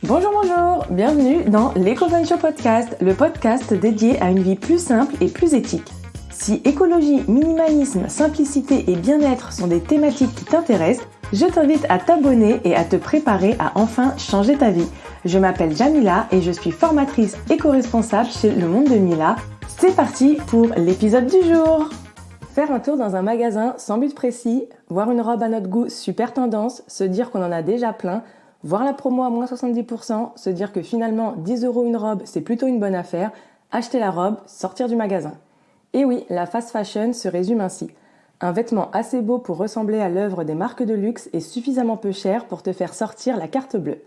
Bonjour, bienvenue dans l'Eco-Fun Show Podcast, le podcast dédié à une vie plus simple et plus éthique. Si écologie, minimalisme, simplicité et bien-être sont des thématiques qui t'intéressent, je t'invite à t'abonner et à te préparer à enfin changer ta vie. Je m'appelle Jamila et je suis formatrice éco-responsable chez Le Monde de Mila. C'est parti pour l'épisode du jour. Faire un tour dans un magasin sans but précis, voir une robe à notre goût super tendance, se dire qu'on en a déjà plein, voir la promo à moins 70%, se dire que finalement 10 € une robe c'est plutôt une bonne affaire, acheter la robe, sortir du magasin. Et oui, la fast fashion se résume ainsi. Un vêtement assez beau pour ressembler à l'œuvre des marques de luxe et suffisamment peu cher pour te faire sortir la carte bleue.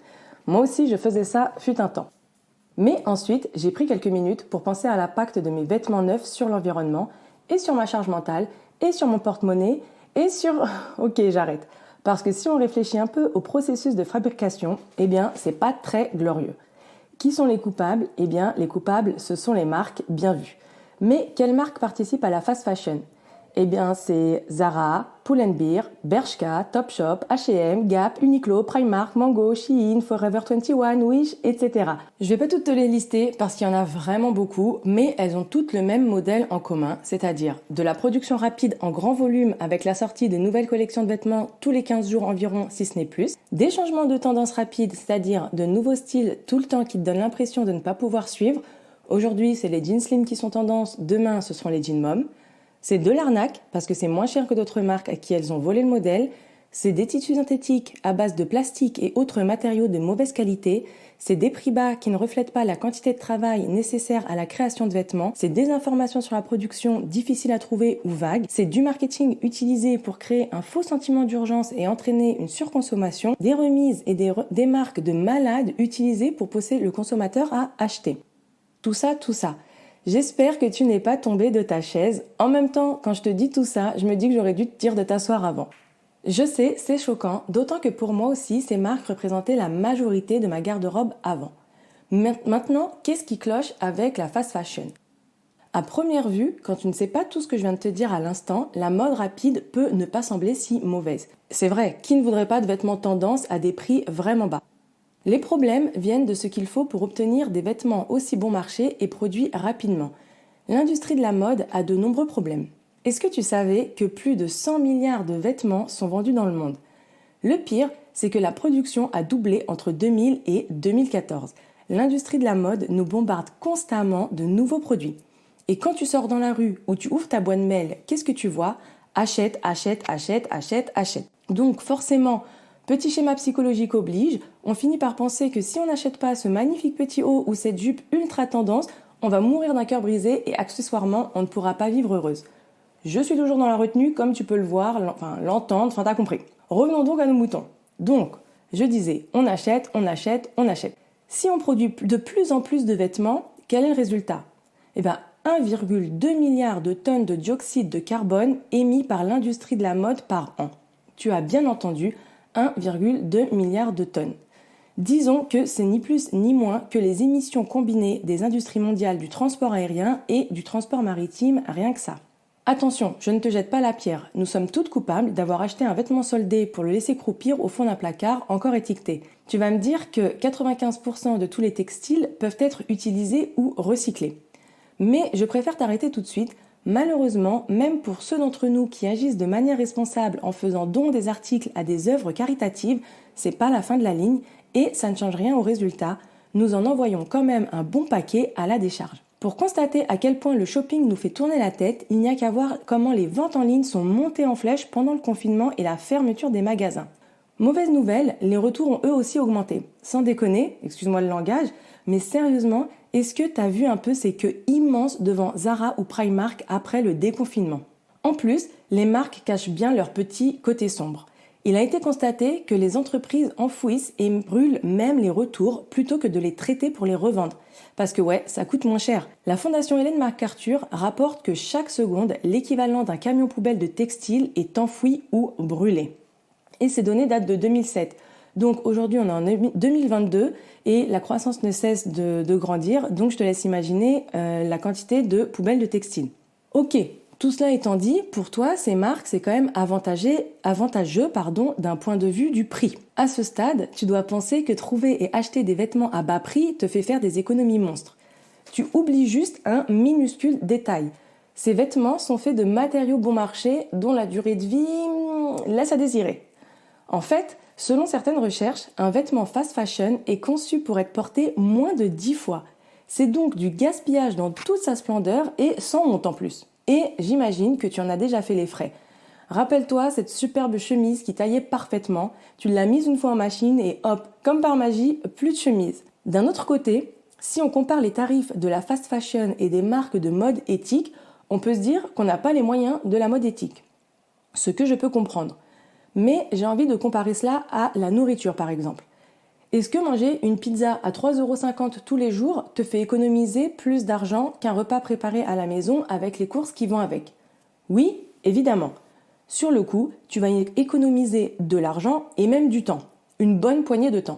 Moi aussi je faisais ça fut un temps. Mais ensuite, j'ai pris quelques minutes pour penser à l'impact de mes vêtements neufs sur l'environnement et sur ma charge mentale et sur mon porte-monnaie et sur... Ok, j'arrête. Parce que si on réfléchit un peu au processus de fabrication, eh bien, c'est pas très glorieux. Qui sont les coupables ? Eh bien, les coupables, ce sont les marques bien vues. Mais quelles marques participent à la fast fashion ? Eh bien, c'est Zara, Pull&Bear, Bershka, Topshop, H&M, Gap, Uniqlo, Primark, Mango, Shein, Forever 21, Wish, etc. Je vais pas toutes te les lister parce qu'il y en a vraiment beaucoup, mais elles ont toutes le même modèle en commun, c'est-à-dire de la production rapide en grand volume avec la sortie de nouvelles collections de vêtements tous les 15 jours environ, si ce n'est plus, des changements de tendance rapide, c'est-à-dire de nouveaux styles tout le temps qui te donnent l'impression de ne pas pouvoir suivre. Aujourd'hui, c'est les jeans slim qui sont tendance, demain, ce seront les jeans mom. C'est de l'arnaque, parce que c'est moins cher que d'autres marques à qui elles ont volé le modèle. C'est des tissus synthétiques à base de plastique et autres matériaux de mauvaise qualité. C'est des prix bas qui ne reflètent pas la quantité de travail nécessaire à la création de vêtements. C'est des informations sur la production difficiles à trouver ou vagues. C'est du marketing utilisé pour créer un faux sentiment d'urgence et entraîner une surconsommation. Des remises et des marques de malades utilisées pour pousser le consommateur à acheter. Tout ça. J'espère que tu n'es pas tombé de ta chaise. En même temps, quand je te dis tout ça, je me dis que j'aurais dû te dire de t'asseoir avant. Je sais, c'est choquant, d'autant que pour moi aussi, ces marques représentaient la majorité de ma garde-robe avant. Maintenant, qu'est-ce qui cloche avec la fast fashion ? À première vue, quand tu ne sais pas tout ce que je viens de te dire à l'instant, la mode rapide peut ne pas sembler si mauvaise. C'est vrai, qui ne voudrait pas de vêtements tendance à des prix vraiment bas ? Les problèmes viennent de ce qu'il faut pour obtenir des vêtements aussi bon marché et produits rapidement. L'industrie de la mode a de nombreux problèmes. Est-ce que tu savais que plus de 100 milliards de vêtements sont vendus dans le monde ? Le pire, c'est que la production a doublé entre 2000 et 2014. L'industrie de la mode nous bombarde constamment de nouveaux produits. Et quand tu sors dans la rue ou tu ouvres ta boîte mail, qu'est-ce que tu vois ? Achète. Donc forcément, petit schéma psychologique oblige, on finit par penser que si on n'achète pas ce magnifique petit haut ou cette jupe ultra tendance, on va mourir d'un cœur brisé et accessoirement, on ne pourra pas vivre heureuse. Je suis toujours dans la retenue, comme tu peux le voir, l'entendre, t'as compris. Revenons donc à nos moutons. Donc, je disais, on achète. Si on produit de plus en plus de vêtements, quel est le résultat ? 1,2 milliard de tonnes de dioxyde de carbone émis par l'industrie de la mode par an. Tu as bien entendu, 1,2 milliard de tonnes. Disons que c'est ni plus ni moins que les émissions combinées des industries mondiales du transport aérien et du transport maritime, rien que ça. Attention, je ne te jette pas la pierre, nous sommes toutes coupables d'avoir acheté un vêtement soldé pour le laisser croupir au fond d'un placard encore étiqueté. Tu vas me dire que 95% de tous les textiles peuvent être utilisés ou recyclés. Mais je préfère t'arrêter tout de suite. Malheureusement, même pour ceux d'entre nous qui agissent de manière responsable en faisant don des articles à des œuvres caritatives, c'est pas la fin de la ligne et ça ne change rien au résultat. Nous en envoyons quand même un bon paquet à la décharge. Pour constater à quel point le shopping nous fait tourner la tête, il n'y a qu'à voir comment les ventes en ligne sont montées en flèche pendant le confinement et la fermeture des magasins. Mauvaise nouvelle, les retours ont eux aussi augmenté. Sans déconner, excuse-moi le langage, mais sérieusement, est-ce que t'as vu un peu ces queues immenses devant Zara ou Primark après le déconfinement ? En plus, les marques cachent bien leur petit côté sombre. Il a été constaté que les entreprises enfouissent et brûlent même les retours plutôt que de les traiter pour les revendre. Parce que ça coûte moins cher. La fondation Ellen MacArthur rapporte que chaque seconde, l'équivalent d'un camion poubelle de textile est enfoui ou brûlé. Et ces données datent de 2007. Donc aujourd'hui, on est en 2022 et la croissance ne cesse de grandir. Donc je te laisse imaginer la quantité de poubelles de textile. Ok, Tout cela étant dit, pour toi, ces marques, c'est quand même avantageux d'un point de vue du prix. À ce stade, tu dois penser que trouver et acheter des vêtements à bas prix te fait faire des économies monstres. Tu oublies juste un minuscule détail. Ces vêtements sont faits de matériaux bon marché dont la durée de vie laisse à désirer. En fait, selon certaines recherches, un vêtement fast fashion est conçu pour être porté moins de 10 fois. C'est donc du gaspillage dans toute sa splendeur et sans honte en plus. Et j'imagine que tu en as déjà fait les frais. Rappelle-toi cette superbe chemise qui taillait parfaitement, tu l'as mise une fois en machine et hop, comme par magie, plus de chemise. D'un autre côté, si on compare les tarifs de la fast fashion et des marques de mode éthique, on peut se dire qu'on n'a pas les moyens de la mode éthique. Ce que je peux comprendre. Mais j'ai envie de comparer cela à la nourriture par exemple. Est-ce que manger une pizza à 3,50 € tous les jours te fait économiser plus d'argent qu'un repas préparé à la maison avec les courses qui vont avec? Oui, évidemment. Sur le coup, tu vas économiser de l'argent et même du temps. Une bonne poignée de temps.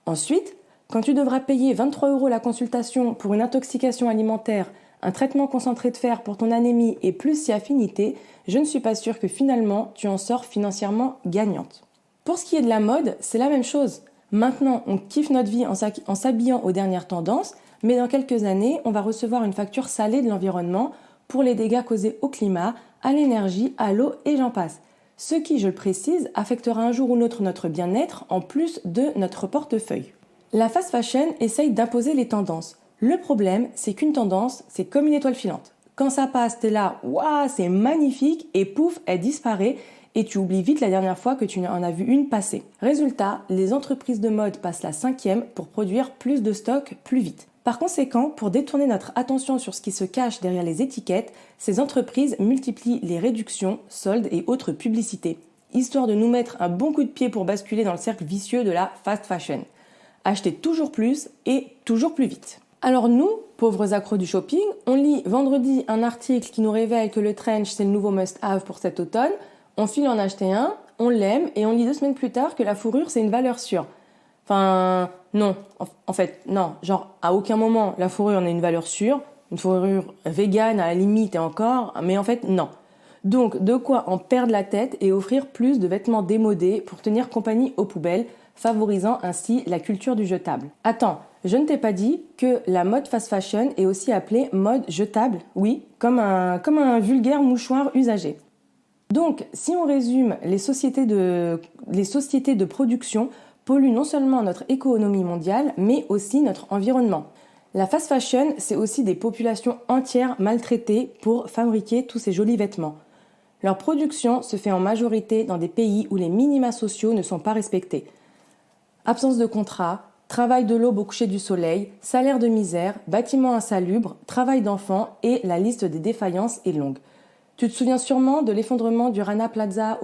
Ensuite, quand tu devras payer 23 € la consultation pour une intoxication alimentaire, un traitement concentré de fer pour ton anémie et plus si affinité, je ne suis pas sûre que finalement tu en sors financièrement gagnante. Pour ce qui est de la mode, c'est la même chose. Maintenant, on kiffe notre vie en s'habillant aux dernières tendances, mais dans quelques années, on va recevoir une facture salée de l'environnement pour les dégâts causés au climat, à l'énergie, à l'eau et j'en passe. Ce qui, je le précise, affectera un jour ou l'autre notre bien-être en plus de notre portefeuille. La fast fashion essaye d'imposer les tendances. Le problème, c'est qu'une tendance, c'est comme une étoile filante. Quand ça passe, t'es là, waouh, c'est magnifique, et pouf, elle disparaît, et tu oublies vite la dernière fois que tu en as vu une passer. Résultat, les entreprises de mode passent la 5e pour produire plus de stock plus vite. Par conséquent, pour détourner notre attention sur ce qui se cache derrière les étiquettes, ces entreprises multiplient les réductions, soldes et autres publicités, histoire de nous mettre un bon coup de pied pour basculer dans le cercle vicieux de la fast fashion. Acheter toujours plus et toujours plus vite. Alors nous, pauvres accros du shopping, on lit vendredi un article qui nous révèle que le trench c'est le nouveau must-have pour cet automne, on file en acheter un, on l'aime et on lit 2 semaines plus tard que la fourrure c'est une valeur sûre. Enfin, non, en fait, non, genre à aucun moment la fourrure n'est une valeur sûre, une fourrure végane à la limite et encore, mais en fait non. Donc de quoi en perdre la tête et offrir plus de vêtements démodés pour tenir compagnie aux poubelles, favorisant ainsi la culture du jetable. Attends, je ne t'ai pas dit que la mode fast fashion est aussi appelée mode jetable, oui, comme un vulgaire mouchoir usagé. Donc, si on résume, les sociétés de production polluent non seulement notre économie mondiale, mais aussi notre environnement. La fast fashion, c'est aussi des populations entières maltraitées pour fabriquer tous ces jolis vêtements. Leur production se fait en majorité dans des pays où les minima sociaux ne sont pas respectés. Absence de contrat, travail de l'aube au coucher du soleil, salaire de misère, bâtiments insalubres, travail d'enfants et la liste des défaillances est longue. Tu te souviens sûrement de l'effondrement du Rana Plaza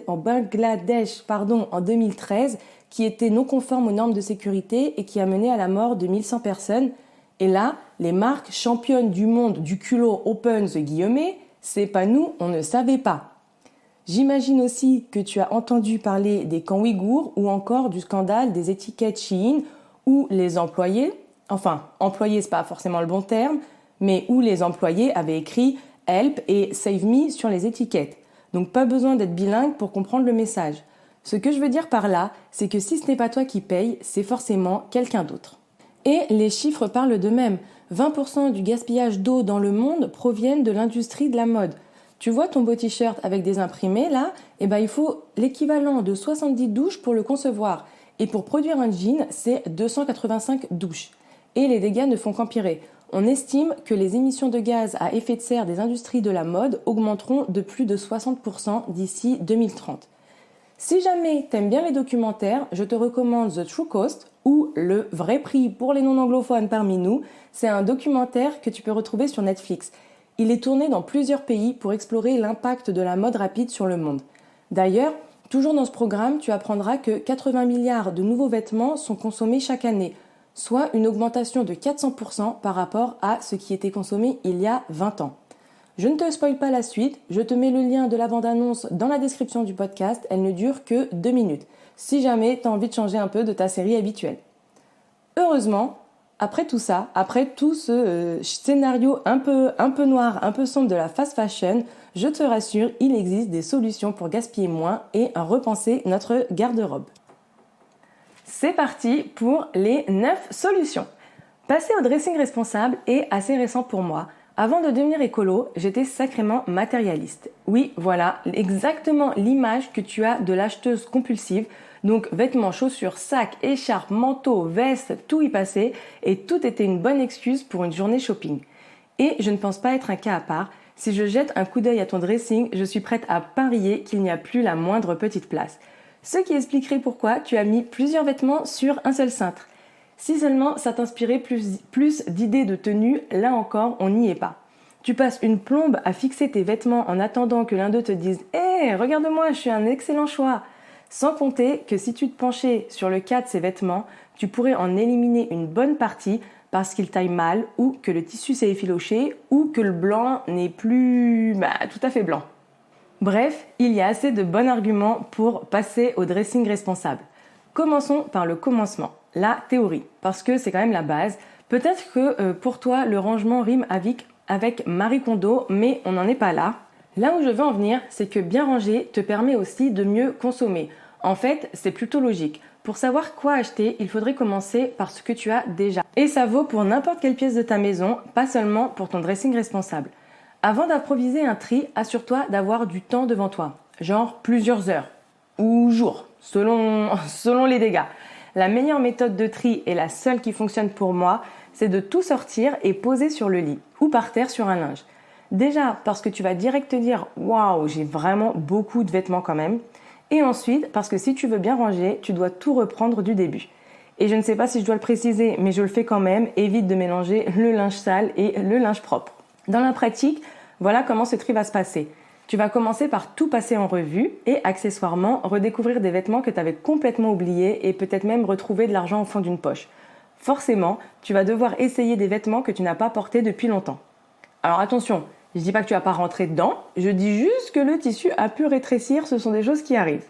en Bangladesh en 2013 qui était non conforme aux normes de sécurité et qui a mené à la mort de 1100 personnes. Et là, les marques championnes du monde du culot open the guillemets, c'est pas nous, on ne savait pas. J'imagine aussi que tu as entendu parler des camps ouïghours ou encore du scandale des étiquettes Shein où les employés, c'est pas forcément le bon terme, mais où les employés avaient écrit Help et Save Me sur les étiquettes. Donc pas besoin d'être bilingue pour comprendre le message. Ce que je veux dire par là, c'est que si ce n'est pas toi qui paye, c'est forcément quelqu'un d'autre. Et les chiffres parlent d'eux-mêmes. 20% du gaspillage d'eau dans le monde proviennent de l'industrie de la mode. Tu vois ton beau t-shirt avec des imprimés là, il faut l'équivalent de 70 douches pour le concevoir. Et pour produire un jean, c'est 285 douches. Et les dégâts ne font qu'empirer. On estime que les émissions de gaz à effet de serre des industries de la mode augmenteront de plus de 60% d'ici 2030. Si jamais t'aimes bien les documentaires, je te recommande The True Cost ou Le Vrai Prix pour les non-anglophones parmi nous. C'est un documentaire que tu peux retrouver sur Netflix. Il est tourné dans plusieurs pays pour explorer l'impact de la mode rapide sur le monde. D'ailleurs, toujours dans ce programme, tu apprendras que 80 milliards de nouveaux vêtements sont consommés chaque année, soit une augmentation de 400% par rapport à ce qui était consommé il y a 20 ans. Je ne te spoile pas la suite, je te mets le lien de la bande-annonce dans la description du podcast, elle ne dure que 2 minutes, si jamais tu as envie de changer un peu de ta série habituelle. Heureusement, Après tout ça, après tout ce scénario un peu noir, un peu sombre de la fast fashion, je te rassure, il existe des solutions pour gaspiller moins et repenser notre garde-robe. C'est parti pour les 9 solutions. Passer au dressing responsable est assez récent pour moi. Avant de devenir écolo, j'étais sacrément matérialiste. Oui, voilà, exactement l'image que tu as de l'acheteuse compulsive. Donc vêtements, chaussures, sacs, écharpes, manteaux, vestes, tout y passait et tout était une bonne excuse pour une journée shopping. Et je ne pense pas être un cas à part. Si je jette un coup d'œil à ton dressing, je suis prête à parier qu'il n'y a plus la moindre petite place. Ce qui expliquerait pourquoi tu as mis plusieurs vêtements sur un seul cintre. Si seulement ça t'inspirait plus d'idées de tenue, là encore, on n'y est pas. Tu passes une plombe à fixer tes vêtements en attendant que l'un d'eux te dise « Hé, regarde-moi, je suis un excellent choix !» Sans compter que si tu te penchais sur le cas de ces vêtements, tu pourrais en éliminer une bonne partie parce qu'ils taillent mal ou que le tissu s'est effiloché ou que le blanc n'est plus tout à fait blanc. Bref, il y a assez de bons arguments pour passer au dressing responsable. Commençons par le commencement, la théorie, parce que c'est quand même la base. Peut-être que pour toi, le rangement rime avec Marie Kondo, mais on n'en est pas là. Là où je veux en venir, c'est que bien ranger te permet aussi de mieux consommer. En fait, c'est plutôt logique. Pour savoir quoi acheter, il faudrait commencer par ce que tu as déjà. Et ça vaut pour n'importe quelle pièce de ta maison, pas seulement pour ton dressing responsable. Avant d'improviser un tri, assure-toi d'avoir du temps devant toi, genre plusieurs heures ou jours, selon les dégâts. La meilleure méthode de tri et la seule qui fonctionne pour moi, c'est de tout sortir et poser sur le lit ou par terre sur un linge. Déjà parce que tu vas direct te dire « Waouh, j'ai vraiment beaucoup de vêtements quand même ». Et ensuite parce que si tu veux bien ranger, tu dois tout reprendre du début. Et je ne sais pas si je dois le préciser, mais je le fais quand même, évite de mélanger le linge sale et le linge propre. Dans la pratique, voilà comment ce tri va se passer. Tu vas commencer par tout passer en revue et accessoirement redécouvrir des vêtements que tu avais complètement oubliés et peut-être même retrouver de l'argent au fond d'une poche. Forcément, tu vas devoir essayer des vêtements que tu n'as pas portés depuis longtemps. Alors attention, je ne dis pas que tu vas pas rentrer dedans, je dis juste que le tissu a pu rétrécir, ce sont des choses qui arrivent.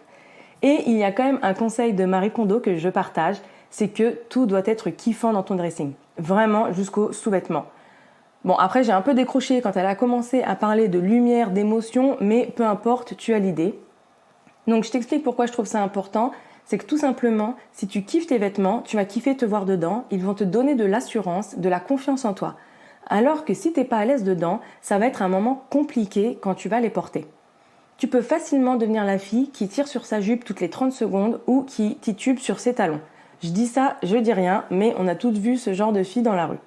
Et il y a quand même un conseil de Marie Kondo que je partage, c'est que tout doit être kiffant dans ton dressing, vraiment jusqu'aux sous-vêtements. Bon, après j'ai un peu décroché quand elle a commencé à parler de lumière, d'émotion, mais peu importe, tu as l'idée. Donc je t'explique pourquoi je trouve ça important, c'est que tout simplement, si tu kiffes tes vêtements, tu vas kiffer te voir dedans, ils vont te donner de l'assurance, de la confiance en toi. Alors que si t'es pas à l'aise dedans, ça va être un moment compliqué quand tu vas les porter. Tu peux facilement devenir la fille qui tire sur sa jupe toutes les 30 secondes ou qui titube sur ses talons. Je dis ça, je dis rien, mais on a toutes vu ce genre de fille dans la rue.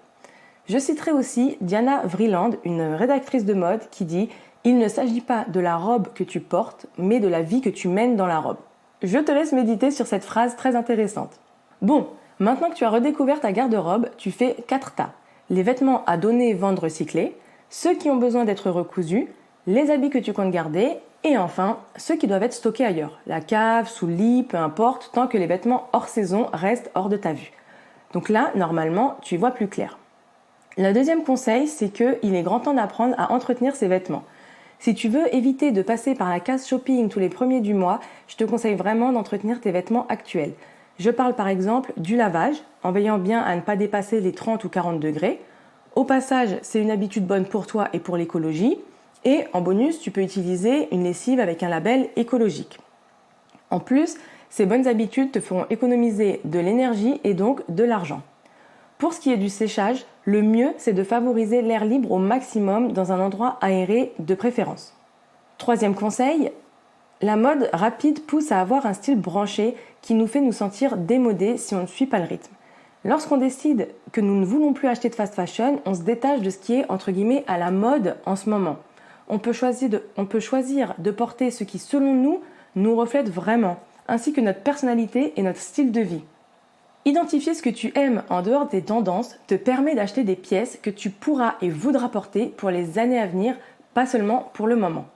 Je citerai aussi Diana Vreeland, une rédactrice de mode, qui dit « Il ne s'agit pas de la robe que tu portes, mais de la vie que tu mènes dans la robe ». Je te laisse méditer sur cette phrase très intéressante. Bon, maintenant que tu as redécouvert ta garde-robe, tu fais 4 tas. Les vêtements à donner, vendre, recycler, ceux qui ont besoin d'être recousus, les habits que tu comptes garder, et enfin, ceux qui doivent être stockés ailleurs, la cave, sous le lit, peu importe, tant que les vêtements hors saison restent hors de ta vue. Donc là, normalement, tu y vois plus clair. Le deuxième conseil, c'est qu'il est grand temps d'apprendre à entretenir ses vêtements. Si tu veux éviter de passer par la case shopping tous les premiers du mois, je te conseille vraiment d'entretenir tes vêtements actuels. Je parle par exemple du lavage, en veillant bien à ne pas dépasser les 30 ou 40 degrés. Au passage, c'est une habitude bonne pour toi et pour l'écologie. Et en bonus, tu peux utiliser une lessive avec un label écologique. En plus, ces bonnes habitudes te feront économiser de l'énergie et donc de l'argent. Pour ce qui est du séchage, le mieux, c'est de favoriser l'air libre au maximum dans un endroit aéré de préférence. Troisième conseil, la mode rapide pousse à avoir un style branché qui nous fait nous sentir démodés si on ne suit pas le rythme. Lorsqu'on décide que nous ne voulons plus acheter de fast fashion, on se détache de ce qui est entre guillemets à la mode en ce moment. On peut choisir de porter ce qui, selon nous, nous reflète vraiment, ainsi que notre personnalité et notre style de vie. Identifier ce que tu aimes en dehors des tendances te permet d'acheter des pièces que tu pourras et voudras porter pour les années à venir, pas seulement pour le moment.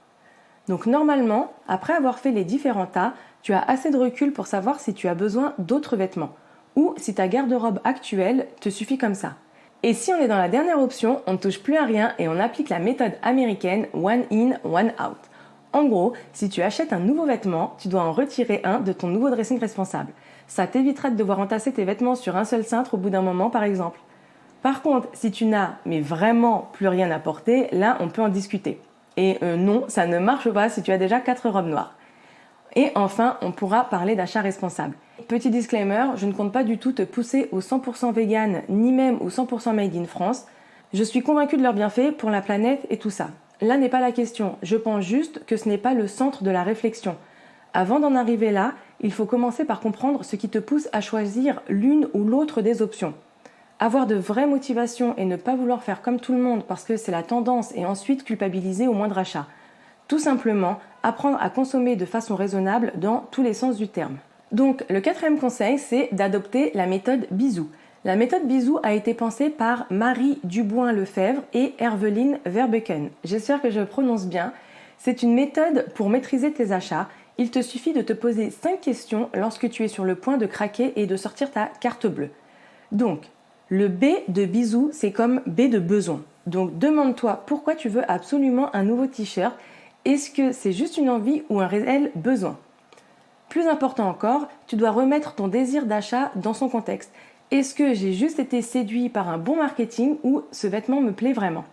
Donc normalement, après avoir fait les différents tas, tu as assez de recul pour savoir si tu as besoin d'autres vêtements ou si ta garde-robe actuelle te suffit comme ça. Et si on est dans la dernière option, on ne touche plus à rien et on applique la méthode américaine one in, one out. En gros, si tu achètes un nouveau vêtement, tu dois en retirer un de ton nouveau dressing responsable. Ça t'évitera de devoir entasser tes vêtements sur un seul cintre au bout d'un moment par exemple. Par contre, si tu n'as mais vraiment plus rien à porter, là on peut en discuter. Et non, ça ne marche pas si tu as déjà 4 robes noires. Et enfin, on pourra parler d'achat responsable. Petit disclaimer, je ne compte pas du tout te pousser au 100% vegan, ni même au 100% made in France. Je suis convaincue de leurs bienfaits pour la planète et tout ça. Là n'est pas la question, je pense juste que ce n'est pas le centre de la réflexion. Avant d'en arriver là, il faut commencer par comprendre ce qui te pousse à choisir l'une ou l'autre des options. Avoir de vraies motivations et ne pas vouloir faire comme tout le monde parce que c'est la tendance et ensuite culpabiliser au moindre achat. Tout simplement, apprendre à consommer de façon raisonnable dans tous les sens du terme. Donc, le 4e conseil, c'est d'adopter la méthode Bisou. La méthode Bisou a été pensée par Marie Dubois-Lefebvre et Herveline Verbeken. J'espère que je prononce bien. C'est une méthode pour maîtriser tes achats. Il te suffit de te poser 5 questions lorsque tu es sur le point de craquer et de sortir ta carte bleue. Donc, le B de Bisou, c'est comme B de besoin. Donc, demande-toi pourquoi tu veux absolument un nouveau t-shirt. Est-ce que c'est juste une envie ou un réel besoin ? Plus important encore, tu dois remettre ton désir d'achat dans son contexte. Est-ce que j'ai juste été séduit par un bon marketing ou ce vêtement me plaît vraiment ?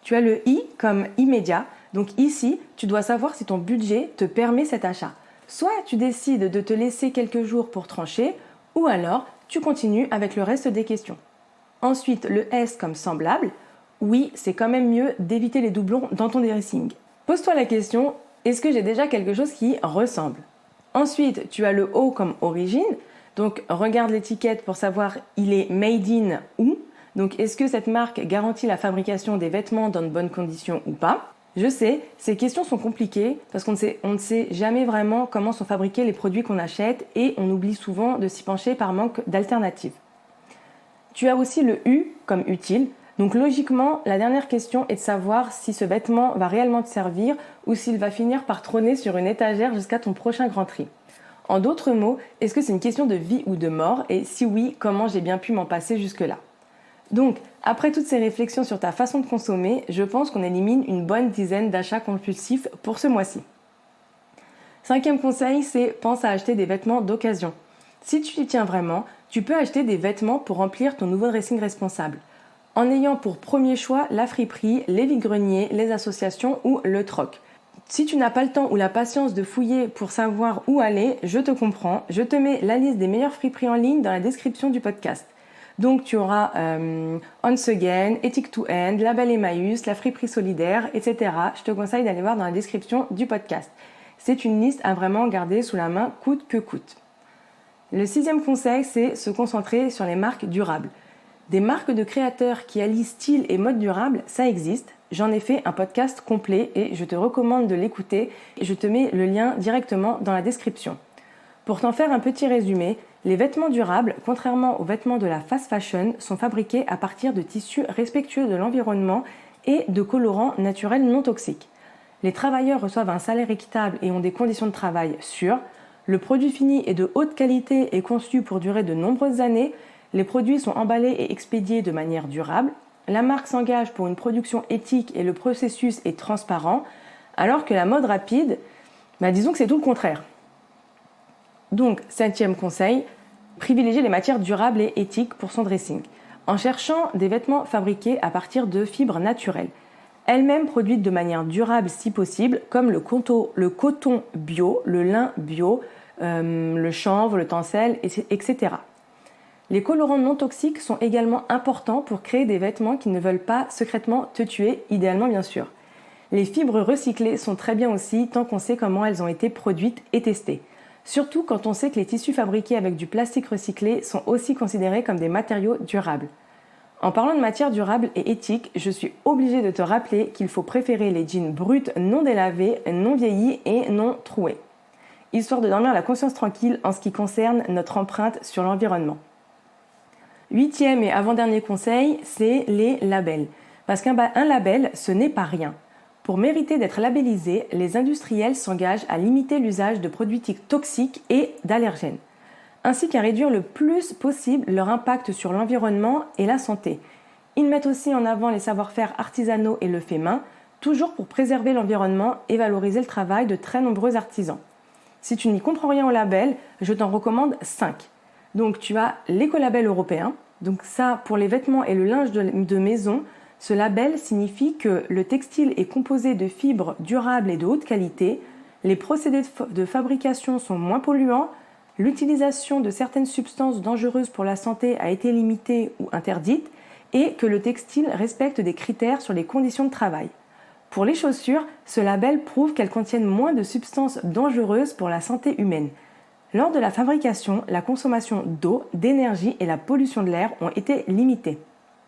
Tu as le I comme immédiat. Donc ici, tu dois savoir si ton budget te permet cet achat. Soit tu décides de te laisser quelques jours pour trancher, ou alors tu continues avec le reste des questions. Ensuite, le S comme semblable. Oui, c'est quand même mieux d'éviter les doublons dans ton dressing. Pose-toi la question, est-ce que j'ai déjà quelque chose qui ressemble ? Ensuite, tu as le O comme origine. Donc, regarde l'étiquette pour savoir il est made in où. Donc, est-ce que cette marque garantit la fabrication des vêtements dans de bonnes conditions ou pas ? Je sais, ces questions sont compliquées parce qu'on ne sait jamais vraiment comment sont fabriqués les produits qu'on achète et on oublie souvent de s'y pencher par manque d'alternatives. Tu as aussi le U comme utile. Donc logiquement, la dernière question est de savoir si ce vêtement va réellement te servir ou s'il va finir par trôner sur une étagère jusqu'à ton prochain grand tri. En d'autres mots, est-ce que c'est une question de vie ou de mort ? Et si oui, comment j'ai bien pu m'en passer jusque-là ? Donc, après toutes ces réflexions sur ta façon de consommer, je pense qu'on élimine une bonne dizaine d'achats compulsifs pour ce mois-ci. 5e conseil, c'est pense à acheter des vêtements d'occasion. Si tu y tiens vraiment, tu peux acheter des vêtements pour remplir ton nouveau dressing responsable. En ayant pour premier choix la friperie, les vide-greniers, les associations ou le troc. Si tu n'as pas le temps ou la patience de fouiller pour savoir où aller, je te comprends. Je te mets la liste des meilleures friperies en ligne dans la description du podcast. Donc tu auras Once Again, Ethic to End, Label Emmaüs, la friperie solidaire, etc. Je te conseille d'aller voir dans la description du podcast. C'est une liste à vraiment garder sous la main coûte que coûte. Le 6e conseil, c'est se concentrer sur les marques durables. Des marques de créateurs qui allient style et mode durable, ça existe. J'en ai fait un podcast complet et je te recommande de l'écouter. Je te mets le lien directement dans la description. Pour t'en faire un petit résumé, les vêtements durables, contrairement aux vêtements de la fast fashion, sont fabriqués à partir de tissus respectueux de l'environnement et de colorants naturels non toxiques. Les travailleurs reçoivent un salaire équitable et ont des conditions de travail sûres. Le produit fini est de haute qualité et conçu pour durer de nombreuses années. Les produits sont emballés et expédiés de manière durable. La marque s'engage pour une production éthique et le processus est transparent, alors que la mode rapide, disons que c'est tout le contraire. Donc, 7e conseil, privilégier les matières durables et éthiques pour son dressing, en cherchant des vêtements fabriqués à partir de fibres naturelles, elles-mêmes produites de manière durable si possible, comme le coton bio, le lin bio, le chanvre, le tencel, etc. Les colorants non toxiques sont également importants pour créer des vêtements qui ne veulent pas secrètement te tuer, idéalement bien sûr. Les fibres recyclées sont très bien aussi tant qu'on sait comment elles ont été produites et testées. Surtout quand on sait que les tissus fabriqués avec du plastique recyclé sont aussi considérés comme des matériaux durables. En parlant de matières durables et éthiques, je suis obligée de te rappeler qu'il faut préférer les jeans bruts non délavés, non vieillis et non troués. Histoire de dormir la conscience tranquille en ce qui concerne notre empreinte sur l'environnement. 8e et avant-dernier conseil, c'est les labels. Parce qu'un label, ce n'est pas rien. Pour mériter d'être labellisé, les industriels s'engagent à limiter l'usage de produits toxiques et d'allergènes, ainsi qu'à réduire le plus possible leur impact sur l'environnement et la santé. Ils mettent aussi en avant les savoir-faire artisanaux et le fait main, toujours pour préserver l'environnement et valoriser le travail de très nombreux artisans. Si tu n'y comprends rien au label, je t'en recommande 5. Donc tu as l'écolabel européen, Donc ça, pour les vêtements et le linge de maison, ce label signifie que le textile est composé de fibres durables et de haute qualité, les procédés de fabrication sont moins polluants, l'utilisation de certaines substances dangereuses pour la santé a été limitée ou interdite, et que le textile respecte des critères sur les conditions de travail. Pour les chaussures, ce label prouve qu'elles contiennent moins de substances dangereuses pour la santé humaine. Lors de la fabrication, la consommation d'eau, d'énergie et la pollution de l'air ont été limitées.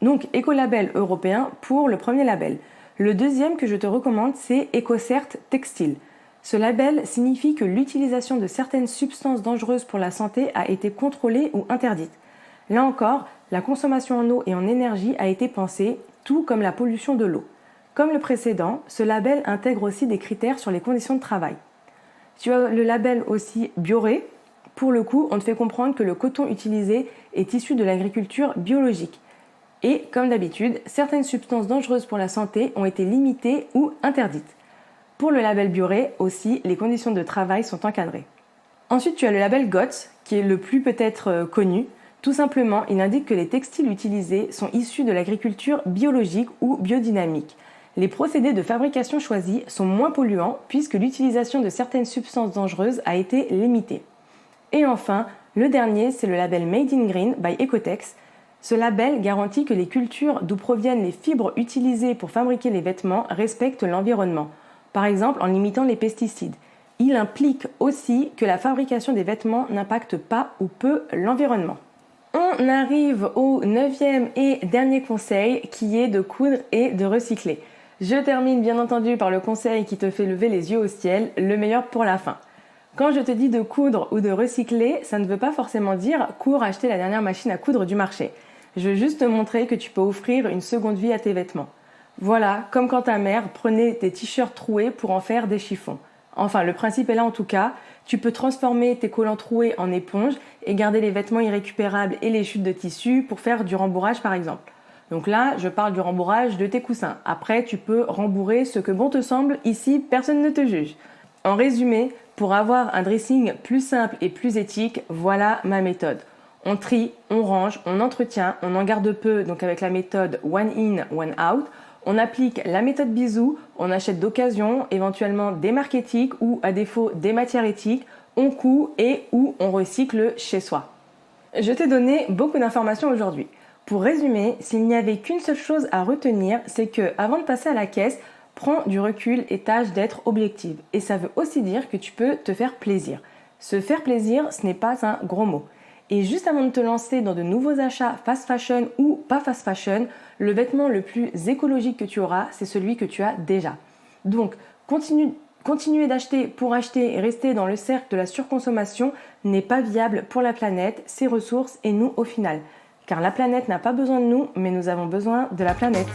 Donc, écolabel européen pour le premier label. Le deuxième que je te recommande, c'est EcoCert Textile. Ce label signifie que l'utilisation de certaines substances dangereuses pour la santé a été contrôlée ou interdite. Là encore, la consommation en eau et en énergie a été pensée, tout comme la pollution de l'eau. Comme le précédent, ce label intègre aussi des critères sur les conditions de travail. Tu as le label aussi Bioré. Pour le coup, on te fait comprendre que le coton utilisé est issu de l'agriculture biologique. Et comme d'habitude, certaines substances dangereuses pour la santé ont été limitées ou interdites. Pour le label Bioré aussi, les conditions de travail sont encadrées. Ensuite, tu as le label GOTS, qui est le plus peut-être connu. Tout simplement, il indique que les textiles utilisés sont issus de l'agriculture biologique ou biodynamique. Les procédés de fabrication choisis sont moins polluants puisque l'utilisation de certaines substances dangereuses a été limitée. Et enfin, le dernier, c'est le label Made in Green by Ecotex. Ce label garantit que les cultures d'où proviennent les fibres utilisées pour fabriquer les vêtements respectent l'environnement, par exemple en limitant les pesticides. Il implique aussi que la fabrication des vêtements n'impacte pas ou peu l'environnement. On arrive au 9e et dernier conseil qui est de coudre et de recycler. Je termine bien entendu par le conseil qui te fait lever les yeux au ciel, le meilleur pour la fin. Quand je te dis de coudre ou de recycler, ça ne veut pas forcément dire cours acheter la dernière machine à coudre du marché. Je veux juste te montrer que tu peux offrir une seconde vie à tes vêtements. Voilà, comme quand ta mère prenait tes t-shirts troués pour en faire des chiffons. Enfin, le principe est là en tout cas. Tu peux transformer tes collants troués en éponge et garder les vêtements irrécupérables et les chutes de tissu pour faire du rembourrage par exemple. Donc là, je parle du rembourrage de tes coussins. Après, tu peux rembourrer ce que bon te semble. Ici, personne ne te juge. En résumé, pour avoir un dressing plus simple et plus éthique, voilà ma méthode. On trie, on range, on entretient, on en garde peu, donc avec la méthode one in, one out. On applique la méthode bisou, on achète d'occasion, éventuellement des marques éthiques ou à défaut des matières éthiques, on coud et ou on recycle chez soi. Je t'ai donné beaucoup d'informations aujourd'hui. Pour résumer, s'il n'y avait qu'une seule chose à retenir, c'est que avant de passer à la caisse, prends du recul et tâche d'être objective. Et ça veut aussi dire que tu peux te faire plaisir. Se faire plaisir, ce n'est pas un gros mot. Et juste avant de te lancer dans de nouveaux achats fast fashion ou pas fast fashion, le vêtement le plus écologique que tu auras, c'est celui que tu as déjà. Donc, continuer d'acheter pour acheter et rester dans le cercle de la surconsommation n'est pas viable pour la planète, ses ressources et nous au final. Car la planète n'a pas besoin de nous, mais nous avons besoin de la planète.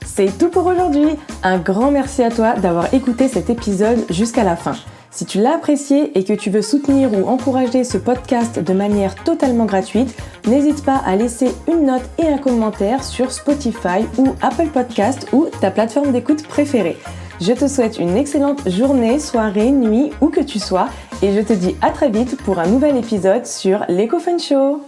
C'est tout pour aujourd'hui. Un grand merci à toi d'avoir écouté cet épisode jusqu'à la fin. Si tu l'as apprécié et que tu veux soutenir ou encourager ce podcast de manière totalement gratuite, n'hésite pas à laisser une note et un commentaire sur Spotify ou Apple Podcast ou ta plateforme d'écoute préférée. Je te souhaite une excellente journée, soirée, nuit, où que tu sois et je te dis à très vite pour un nouvel épisode sur l'Eco Fun Show.